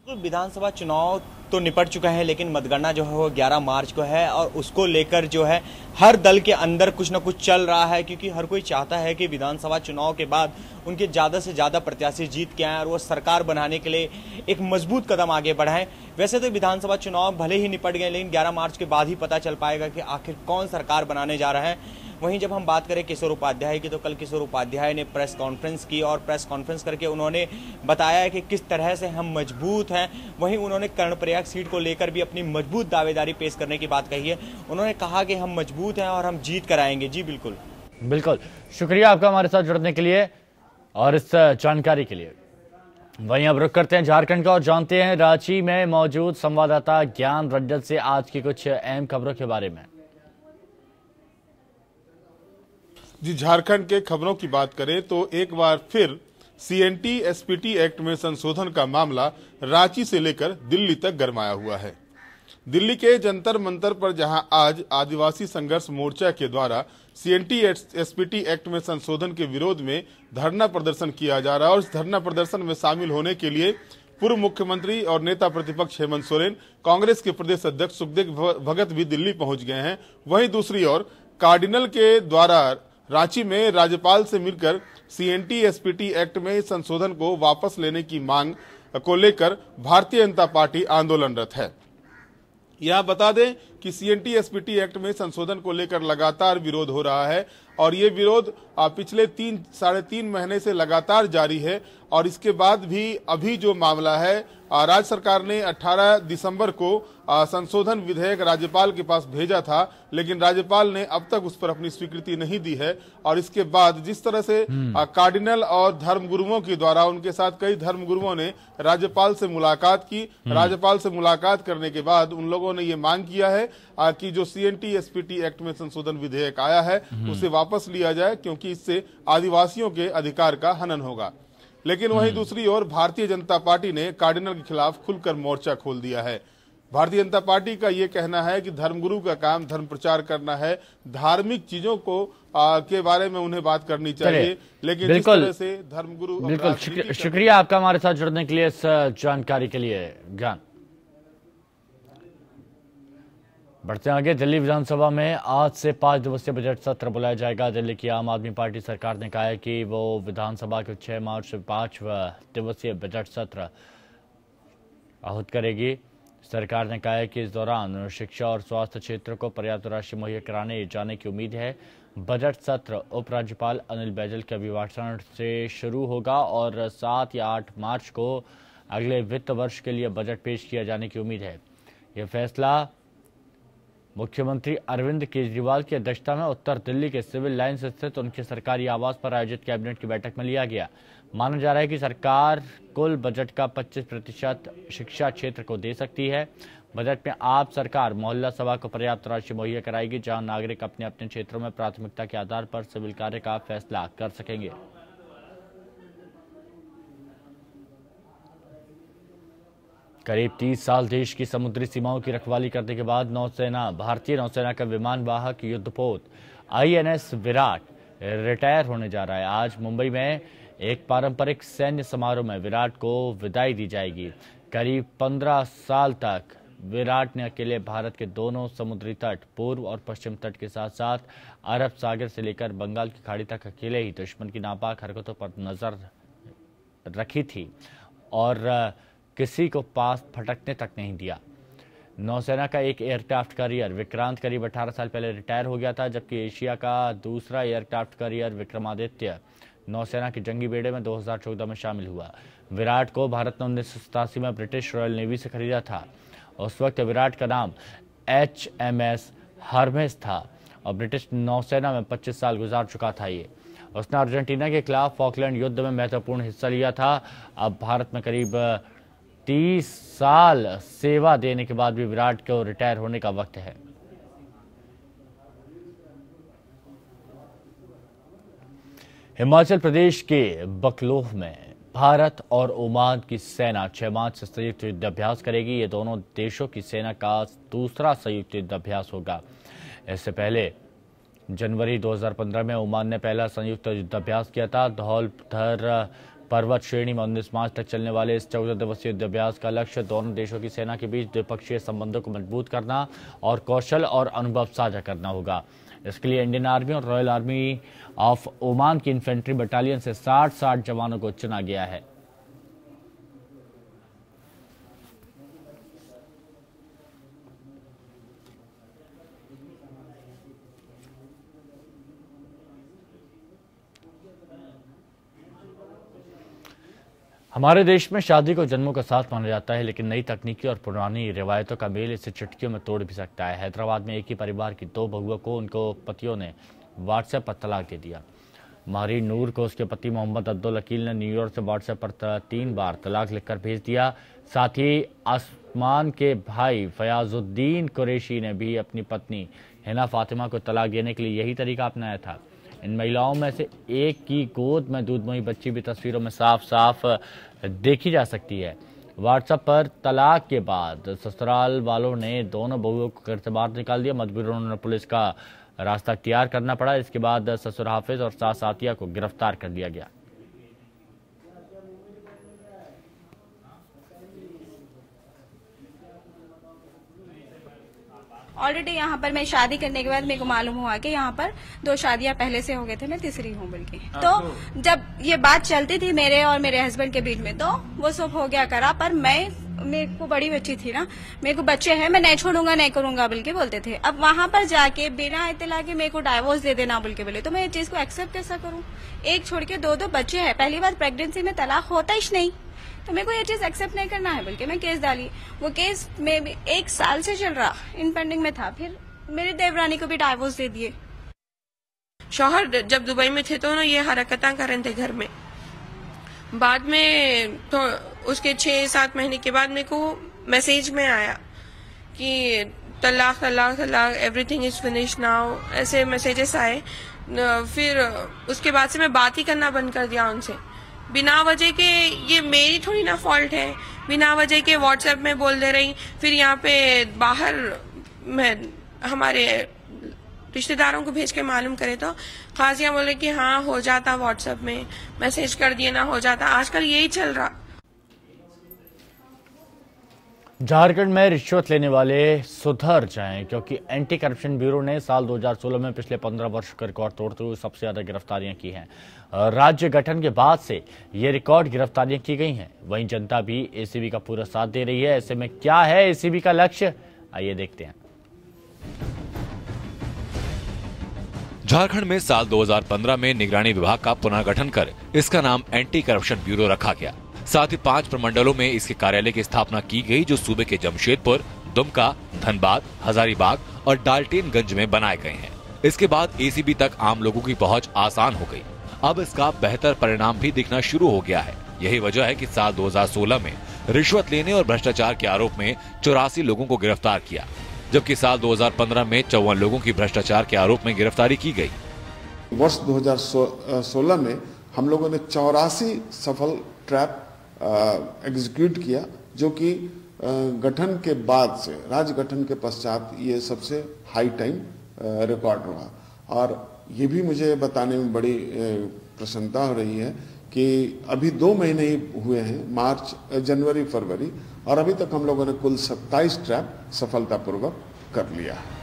विधानसभा चुनाव तो निपट चुका है, लेकिन मतगणना जो है वो 11 मार्च को है और उसको लेकर जो है हर दल के अंदर कुछ न कुछ चल रहा है, क्योंकि हर कोई चाहता है कि विधानसभा चुनाव के बाद उनके ज्यादा से ज्यादा प्रत्याशी जीत के आए और वो सरकार बनाने के लिए एक मजबूत कदम आगे बढ़ाएं। वैसे तो विधानसभा चुनाव भले ही निपट गए, लेकिन 11 मार्च के बाद ही पता चल पाएगा कि आखिर कौन सरकार बनाने जा रहा है। वहीं जब हम बात करें किशोर उपाध्याय की, तो कल किशोर उपाध्याय ने प्रेस कॉन्फ्रेंस की और प्रेस कॉन्फ्रेंस करके उन्होंने बताया कि किस तरह से हम मजबूत हैं। वहीं उन्होंने कर्णप्रयाग सीट को लेकर भी अपनी मजबूत दावेदारी पेश करने की बात कही है। उन्होंने कहा कि हम मजबूत हैं और हम जीत कर आएंगे। जी बिल्कुल बिल्कुल, शुक्रिया आपका हमारे साथ जुड़ने के लिए और इस जानकारी के लिए। वहीं अब रुक करते हैं झारखंड का और जानते हैं रांची में मौजूद संवाददाता ज्ञान रंजन से आज की कुछ अहम खबरों के बारे में। जी, झारखंड के खबरों की बात करें तो एक बार फिर सीएनटी एसपीटी एक्ट में संशोधन का मामला रांची से लेकर दिल्ली तक गरमाया हुआ है। दिल्ली के जंतर मंतर पर जहां आज आदिवासी संघर्ष मोर्चा के द्वारा सीएनटी एसपीटी एक्ट में संशोधन के विरोध में धरना प्रदर्शन किया जा रहा है और इस धरना प्रदर्शन में शामिल होने के लिए पूर्व मुख्यमंत्री और नेता प्रतिपक्ष हेमंत सोरेन, कांग्रेस के प्रदेश अध्यक्ष सुखदेव भगत भी दिल्ली पहुंच गए हैं। वहीं दूसरी ओर कार्डिनल के द्वारा रांची में राज्यपाल से मिलकर सीएनटी एसपीटी एक्ट में संशोधन को वापस लेने की मांग को लेकर भारतीय जनता पार्टी आंदोलनरत है। यहां बता दें कि सीएनटी एसपीटी एक्ट में संशोधन को लेकर लगातार विरोध हो रहा है और ये विरोध पिछले 3-3.5 महीने से लगातार जारी है। और इसके बाद भी अभी जो मामला है, राज्य सरकार ने 18 दिसंबर को संशोधन विधेयक राज्यपाल के पास भेजा था, लेकिन राज्यपाल ने अब तक उस पर अपनी स्वीकृति नहीं दी है। और इसके बाद जिस तरह से कार्डिनल और धर्मगुरुओं के द्वारा उनके साथ कई धर्मगुरुओं ने राज्यपाल से मुलाकात की, राज्यपाल से मुलाकात करने के बाद उन लोगों ने ये मांग किया है कि जो सीएनटी एसपीटी एक्ट में संशोधन विधेयक आया है उसे वापस लिया जाए, क्योंकि इससे आदिवासियों के अधिकार का हनन होगा। लेकिन वहीं दूसरी ओर भारतीय जनता पार्टी ने कार्डिनल के खिलाफ खुलकर मोर्चा खोल दिया है। भारतीय जनता पार्टी का ये कहना है कि धर्मगुरु का काम धर्म प्रचार करना है, धार्मिक चीजों को के बारे में उन्हें बात करनी चाहिए, लेकिन जिस तरह से धर्मगुरु। बिल्कुल, शुक्रिया आपका हमारे साथ जुड़ने के लिए, इस जानकारी के लिए ज्ञान। बढ़ते आगे, दिल्ली विधानसभा में आज से 5 दिवसीय बजट सत्र बुलाया जाएगा। दिल्ली की आम आदमी पार्टी सरकार ने कहा है कि वो विधानसभा के 6 मार्च से 5 दिवसीय बजट सत्र आहूत करेगी। सरकार ने कहा है कि इस दौरान शिक्षा और स्वास्थ्य क्षेत्र को पर्याप्त राशि मुहैया कराने जाने की उम्मीद है। बजट सत्र उपराज्यपाल अनिल बैजल के अभिभाषण से शुरू होगा और 7 या 8 मार्च को अगले वित्त वर्ष के लिए बजट पेश किया जाने की उम्मीद है। यह फैसला मुख्यमंत्री अरविंद केजरीवाल की अध्यक्षता में उत्तर दिल्ली के सिविल लाइन्स स्थित उनके सरकारी आवास पर आयोजित कैबिनेट की बैठक में लिया गया। माना जा रहा है कि सरकार कुल बजट का 25% शिक्षा क्षेत्र को दे सकती है। बजट में आप सरकार मोहल्ला सभा को पर्याप्त राशि मुहैया कराएगी, जहां नागरिक अपने अपने क्षेत्रों में प्राथमिकता के आधार पर सिविल कार्य का फैसला कर सकेंगे। करीब 30 साल देश की समुद्री सीमाओं की रखवाली करने के बाद भारतीय नौसेना का विमान वाहक युद्धपोत INS विराट रिटायर होने जा रहा है। आज मुंबई में एक पारंपरिक सैन्य समारोह में विराट को विदाई दी जाएगी। करीब 15 साल तक विराट ने अकेले भारत के दोनों समुद्री तट, पूर्व और पश्चिम तट के साथ साथ अरब सागर से लेकर बंगाल की खाड़ी तक अकेले ही दुश्मन की नापाक हरकतों पर नजर रखी थी और किसी को पास फटकने तक नहीं दिया। नौसेना का एक एयरक्राफ्ट कैरियर विक्रांत करीब 18 साल पहले रिटायर हो गया था, जबकि एशिया का दूसरा एयरक्राफ्ट कैरियर विक्रमादित्य नौसेना के जंगी बेड़े में 2014 में शामिल हुआ। विराट को भारत ने 1987 में ब्रिटिश रॉयल नेवी से खरीदा था। उस वक्त विराट का नाम HMS हर्मेस था और ब्रिटिश नौसेना में 25 साल गुजार चुका था। उसने अर्जेंटीना के खिलाफ फॉकलैंड युद्ध में महत्वपूर्ण हिस्सा लिया था। अब भारत में करीब 30 साल सेवा देने के बाद भी विराट को रिटायर होने का वक्त है। हिमाचल प्रदेश के बकलोह में भारत और ओमान की सेना 6 मार्च से संयुक्त युद्धाभ्यास करेगी। ये दोनों देशों की सेना का दूसरा संयुक्त युद्धाभ्यास होगा। इससे पहले जनवरी 2015 में ओमान ने पहला संयुक्त युद्धाभ्यास किया था। धौलधर पर्वत श्रेणी में 19 मार्च तक चलने वाले इस 14 दिवसीय युद्धाभ्यास का लक्ष्य दोनों देशों की सेना के बीच द्विपक्षीय संबंधों को मजबूत करना और कौशल और अनुभव साझा करना होगा। इसके लिए इंडियन आर्मी और रॉयल आर्मी ऑफ ओमान की इन्फेंट्री बटालियन से 60 जवानों को चुना गया है। हमारे देश में शादी को जन्मों का साथ माना जाता है, लेकिन नई तकनीकी और पुरानी रिवायतों का मेल इसे चुटकियों में तोड़ भी सकता है। हैदराबाद में एक ही परिवार की 2 बहुओं को उनको पतियों ने व्हाट्सएप पर तलाक दे दिया। मारी नूर को उसके पति मोहम्मद अब्दुल अकील ने न्यूयॉर्क से व्हाट्सएप पर 3 बार तलाक लिखकर भेज दिया। साथ ही आसमान के भाई फयाजुद्दीन कुरैशी ने भी अपनी पत्नी हिना फातिमा को तलाक देने के लिए यही तरीका अपनाया था। इन महिलाओं में से एक की गोद में दूधमोही बच्ची भी तस्वीरों में साफ साफ देखी जा सकती है। व्हाट्सएप पर तलाक के बाद ससुराल वालों ने दोनों बहुओं को घर से बाहर निकाल दिया। मजबूरन उन्होंने पुलिस का रास्ता इख्तियार करना पड़ा। इसके बाद ससुर हाफिज और सास आतिया को गिरफ्तार कर लिया गया। ऑलरेडी यहाँ पर मैं शादी करने के बाद मेरे को मालूम हुआ कि यहाँ पर 2 शादियां पहले से हो गए थे, मैं तीसरी हूँ बल्कि। तो जब ये बात चलती थी मेरे और मेरे हस्बैंड के बीच में, तो वो सब हो गया करा। पर मेरे को बड़ी बच्ची थी ना, मेरे को बच्चे हैं, मैं नहीं छोड़ूंगा नहीं करूंगा बल्कि बोलते थे। अब वहां पर जाके बिना इत्तला के मेरे को डाइवोर्स दे देना बोल के बोले, तो मैं ये चीज को एक्सेप्ट कैसा करूँ? एक छोड़ के 2 बच्चे हैं। पहली बार प्रेगनेंसी में तलाक होता ही नहीं, तो मेरे को ये चीज एक्सेप्ट नहीं करना है बल्कि मैं केस डाली। वो केस में भी 1 साल से चल रहा, इन पेंडिंग में था। फिर मेरी देवरानी को भी डाइवोर्स दे दिए। शौहर जब दुबई में थे तो ना ये हरकतें कर रहे थे घर में। बाद में तो उसके 6-7 महीने के बाद मेरे को मैसेज में आया कि तलाक तलाक तलाक, एवरीथिंग इज फिनिश नाउ, ऐसे मैसेजेस आए। फिर उसके बाद से मैं बात ही करना बंद कर दिया उनसे। बिना वजह के, ये मेरी थोड़ी ना फॉल्ट है, बिना वजह के व्हाट्सएप में बोल दे रही। फिर यहाँ पे बाहर मैं हमारे रिश्तेदारों को भेज के मालूम करे तो खासियां बोले कि हाँ हो जाता, व्हाट्सएप में मैसेज कर दिए ना हो जाता। आजकल यही चल रहा। झारखंड में रिश्वत लेने वाले सुधर जाएं, क्योंकि एंटी करप्शन ब्यूरो ने साल 2016 में पिछले 15 वर्ष का रिकॉर्ड तोड़ते हुए सबसे ज्यादा गिरफ्तारियां की हैं। राज्य गठन के बाद से ये रिकॉर्ड गिरफ्तारियां की गई हैं। वहीं जनता भी एसीबी का पूरा साथ दे रही है। ऐसे में क्या है एसीबी का लक्ष्य, आइए देखते हैं। झारखंड में साल 2015 में निगरानी विभाग का पुनर्गठन कर इसका नाम एंटी करप्शन ब्यूरो रखा गया। साथ ही 5 प्रमंडलों में इसके कार्यालय की स्थापना की गई, जो सूबे के जमशेदपुर, दुमका, धनबाद, हजारीबाग और डाल्टेनगंज में बनाए गए हैं। इसके बाद एसीबी तक आम लोगों की पहुंच आसान हो गई। अब इसका बेहतर परिणाम भी दिखना शुरू हो गया है। यही वजह है कि साल 2016 में रिश्वत लेने और भ्रष्टाचार के आरोप में 84 लोगों को गिरफ्तार किया, जबकि साल 2015 में 54 लोगों की भ्रष्टाचार के आरोप में गिरफ्तारी की गई। वर्ष 2016 में हम लोगों ने 84 सफल ट्रैप एग्जीक्यूट किया, जो कि गठन के बाद से, राज्य गठन के पश्चात ये सबसे हाई टाइम रिकॉर्ड रहा। और ये भी मुझे बताने में बड़ी प्रसन्नता हो रही है कि अभी 2 महीने ही हुए हैं, मार्च, जनवरी, फरवरी, और अभी तक हम लोगों ने कुल 27 ट्रैप सफलतापूर्वक कर लिया है।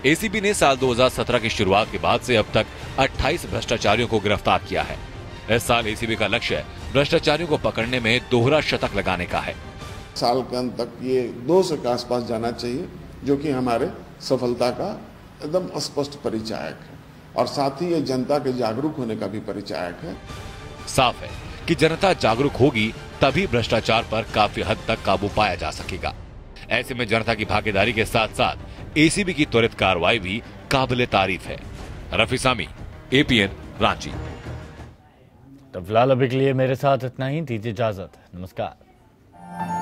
एसीबी ने साल 2017 की शुरुआत के बाद से अब तक 28 भ्रष्टाचारियों को गिरफ्तार किया है। इस साल एसीबी का लक्ष्य भ्रष्टाचारियों को पकड़ने में दोहरा शतक लगाने का है। साल के अंत तक ये 200 के आसपास जाना चाहिए, जो कि हमारे सफलता का एकदम स्पष्ट परिचायक है, और साथ ही ये जनता के जागरूक होने का भी परिचायक है। साफ है कि जनता जागरूक होगी तभी भ्रष्टाचार पर काफी हद तक काबू पाया जा सकेगा। ऐसे में जनता की भागीदारी के साथ साथ एसीबी की त्वरित कार्रवाई भी काबिले तारीफ है। रफी सामी, एपीएन, रांची। तो फिलहाल अभी के लिए मेरे साथ इतना ही, दीजिए इजाजत, नमस्कार।